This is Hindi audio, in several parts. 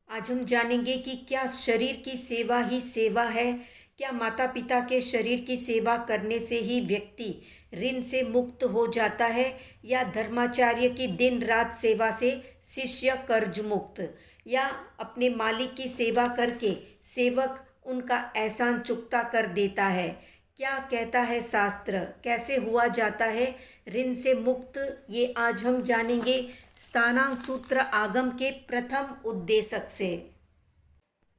आज हम जानेंगे कि क्या शरीर की सेवा ही सेवा है। क्या माता पिता के शरीर की सेवा करने से ही व्यक्ति ऋण से मुक्त हो जाता है, या धर्माचार्य की दिन रात सेवा से शिष्य कर्ज मुक्त, या अपने मालिक की सेवा करके सेवक उनका एहसान चुकता कर देता है। क्या कहता है शास्त्र, कैसे हुआ जाता है ऋण से मुक्त, ये आज हम जानेंगे स्थानांक सूत्र आगम के प्रथम उद्देशक से।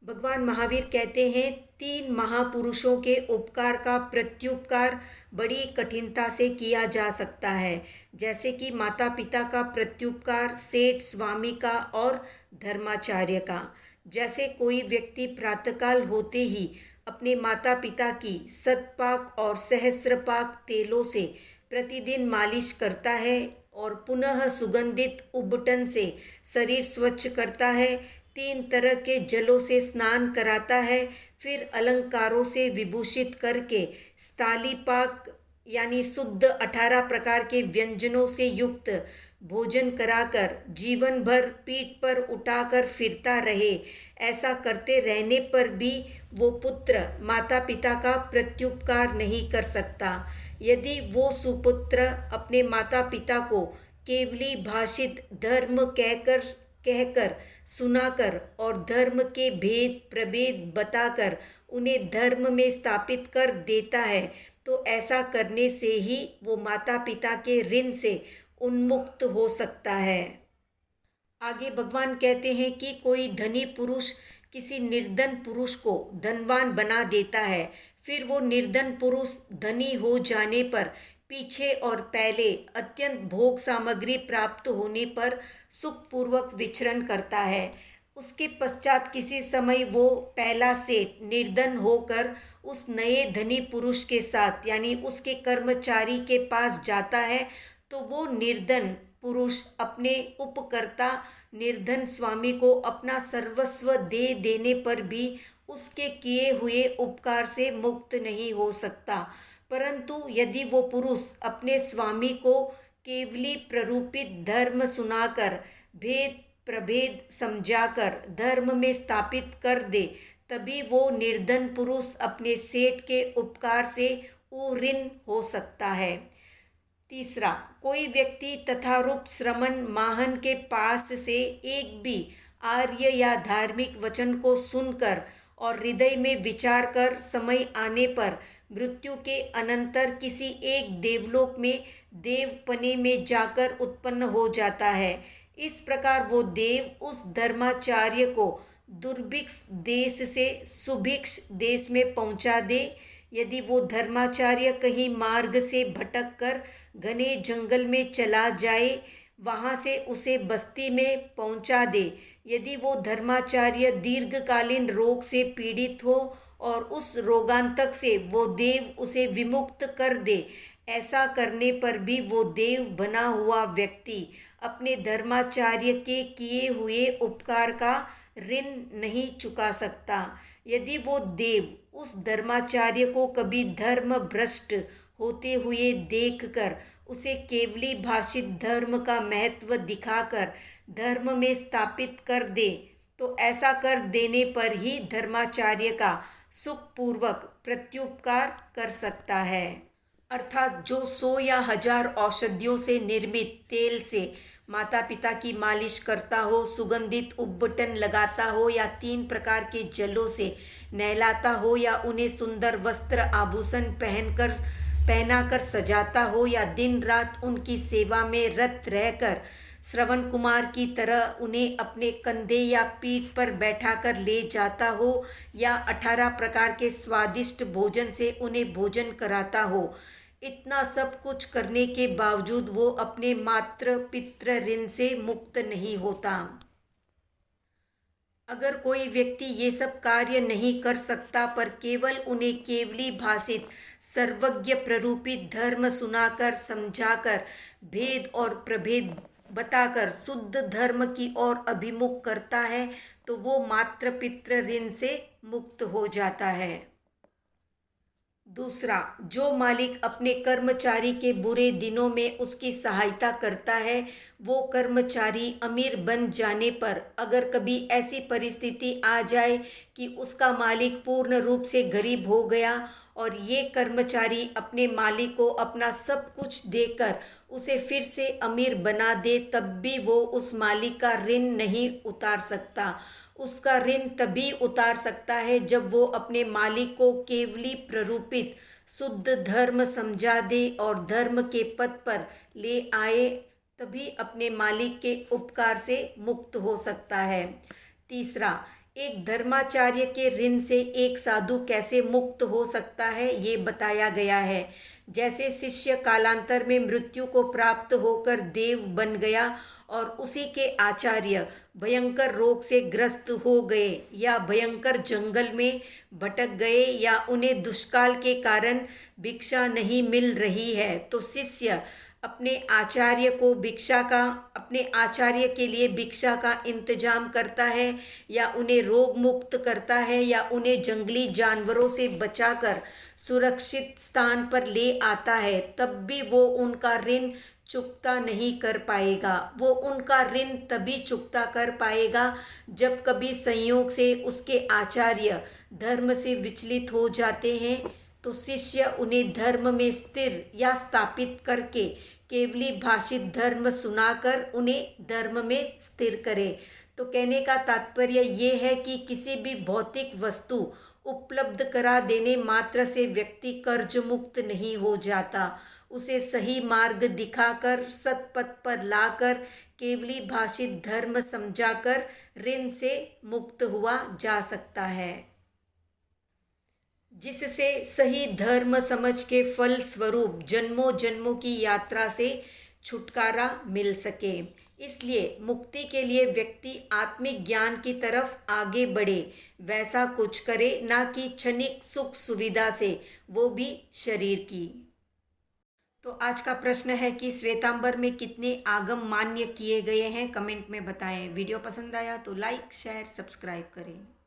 भगवान महावीर कहते हैं, तीन महापुरुषों के उपकार का प्रत्युपकार बड़ी कठिनता से किया जा सकता है, जैसे कि माता पिता का प्रत्युपकार, सेठ स्वामी का और धर्माचार्य का। जैसे कोई व्यक्ति प्रातःकाल होते ही अपने माता पिता की शतपाक और सहस्रपाक तेलों से प्रतिदिन मालिश करता है और पुनः सुगंधित उबटन से शरीर स्वच्छ करता है, तीन तरह के जलों से स्नान कराता है, फिर अलंकारों से विभूषित करके स्थालीपाक यानी शुद्ध 18 प्रकार के व्यंजनों से युक्त भोजन कराकर जीवन भर पीठ पर उठाकर फिरता रहे, ऐसा करते रहने पर भी वो पुत्र माता पिता का प्रत्युपकार नहीं कर सकता। यदि वो सुपुत्र अपने माता पिता को केवली भाषित धर्म कहकर सुनाकर और धर्म के भेद प्रभेद बताकर उन्हें धर्म में स्थापित कर देता है, तो ऐसा करने से ही वो माता पिता के ऋण से उन्मुक्त हो सकता है। आगे भगवान कहते हैं कि कोई धनी पुरुष किसी निर्धन पुरुष को धनवान बना देता है, फिर वो निर्धन पुरुष धनी हो जाने पर पीछे और पहले अत्यंत भोग सामग्री प्राप्त होने पर सुखपूर्वक विचरण करता है। उसके पश्चात किसी समय वो पहला सेठ निर्धन होकर उस नए धनी पुरुष के साथ यानी उसके कर्मचारी के पास जाता है, तो वो निर्धन पुरुष अपने उपकर्ता निर्धन स्वामी को अपना सर्वस्व दे देने पर भी उसके किए हुए उपकार से मुक्त नहीं हो सकता। परंतु यदि वो पुरुष अपने स्वामी को केवली प्ररूपित धर्म सुनाकर भेद प्रभेद समझाकर धर्म में स्थापित कर दे, तभी वो निर्धन पुरुष अपने सेठ के उपकार से उऋण हो सकता है। तीसरा, कोई व्यक्ति तथारूप श्रमण माहन के पास से एक भी आर्य या धार्मिक वचन को सुनकर और हृदय में विचार कर समय आने पर मृत्यु के अनंतर किसी एक देवलोक में देवपने में जाकर उत्पन्न हो जाता है। इस प्रकार वो देव उस धर्माचार्य को दुर्भिक्ष देश से सुभिक्ष देश में पहुंचा दे। यदि वो धर्माचार्य कहीं मार्ग से भटक कर घने जंगल में चला जाए, वहाँ से उसे बस्ती में पहुँचा दे। यदि वो धर्माचार्य दीर्घकालीन रोग से पीड़ित हो और उस रोगांतक से वो देव उसे विमुक्त कर दे, ऐसा करने पर भी वो देव बना हुआ व्यक्ति अपने धर्माचार्य के किए हुए उपकार का ऋण नहीं चुका सकता। यदि वो देव उस धर्माचार्य को कभी धर्म भ्रष्ट होते हुए देखकर उसे केवली भाषित धर्म का महत्व दिखाकर धर्म में स्थापित कर दे, तो ऐसा कर देने पर ही धर्माचार्य का सुखपूर्वक प्रत्युपकार कर सकता है। अर्थात जो 100 या 1000 औषधियों से निर्मित तेल से माता पिता की मालिश करता हो, सुगंधित उब्बटन लगाता हो, या 3 प्रकार के जलों से नहलाता हो, या उन्हें सुंदर वस्त्र आभूषण पहनाकर सजाता हो, या दिन रात उनकी सेवा में रत रहकर श्रवण कुमार की तरह उन्हें अपने कंधे या पीठ पर बैठाकर ले जाता हो, या 18 प्रकार के स्वादिष्ट भोजन से उन्हें भोजन कराता हो, इतना सब कुछ करने के बावजूद वो अपने मातृ पितृ ऋण से मुक्त नहीं होता। अगर कोई व्यक्ति ये सब कार्य नहीं कर सकता पर केवल उन्हें केवली भाषित सर्वज्ञ प्ररूपित धर्म सुनाकर समझाकर भेद और प्रभेद बताकर शुद्ध धर्म की ओर अभिमुख करता है, तो वो मातृ पितृ ऋण से मुक्त हो जाता है। दूसरा, जो मालिक अपने कर्मचारी के बुरे दिनों में उसकी सहायता करता है, वो कर्मचारी अमीर बन जाने पर अगर कभी ऐसी परिस्थिति आ जाए कि उसका मालिक पूर्ण रूप से गरीब हो गया और ये कर्मचारी अपने मालिक को अपना सब कुछ देकर उसे फिर से अमीर बना दे, तब भी वो उस मालिक का ऋण नहीं उतार सकता। उसका ऋण तभी उतार सकता है जब वो अपने मालिक को केवली प्ररूपित शुद्ध धर्म समझा दे और धर्म के पथ पर ले आए, तभी अपने मालिक के उपकार से मुक्त हो सकता है। तीसरा, एक धर्माचार्य के ऋण से एक साधु कैसे मुक्त हो सकता है, ये बताया गया है। जैसे शिष्य कालांतर में मृत्यु को प्राप्त होकर देव बन गया और उसी के आचार्य भयंकर रोग से ग्रस्त हो गए या भयंकर जंगल में भटक गए या उन्हें दुष्काल के कारण भिक्षा नहीं मिल रही है, तो शिष्य अपने आचार्य के लिए भिक्षा का इंतजाम करता है या उन्हें रोग मुक्त करता है या उन्हें जंगली जानवरों से बचाकर सुरक्षित स्थान पर ले आता है, तब भी वो उनका ऋण चुकता नहीं कर पाएगा। वो उनका ऋण तभी चुकता कर पाएगा जब कभी संयोग से उसके आचार्य धर्म से विचलित हो जाते हैं, तो शिष्य उन्हें धर्म में स्थिर या स्थापित करके केवली भाषित धर्म सुनाकर उन्हें धर्म में स्थिर करे। तो कहने का तात्पर्य ये है कि किसी भी भौतिक वस्तु उपलब्ध करा देने मात्र से व्यक्ति कर्ज मुक्त नहीं हो जाता। उसे सही मार्ग दिखाकर सतपथ पर लाकर केवली भाषित धर्म समझाकर ऋण से मुक्त हुआ जा सकता है, जिससे सही धर्म समझ के फल स्वरूप जन्मों जन्मों की यात्रा से छुटकारा मिल सके। इसलिए मुक्ति के लिए व्यक्ति आत्मिक ज्ञान की तरफ आगे बढ़े, वैसा कुछ करे, ना कि क्षणिक सुख सुविधा से, वो भी शरीर की। तो आज का प्रश्न है कि श्वेतांबर में कितने आगम मान्य किए गए हैं, कमेंट में बताएं। वीडियो पसंद आया तो लाइक शेयर सब्सक्राइब करें।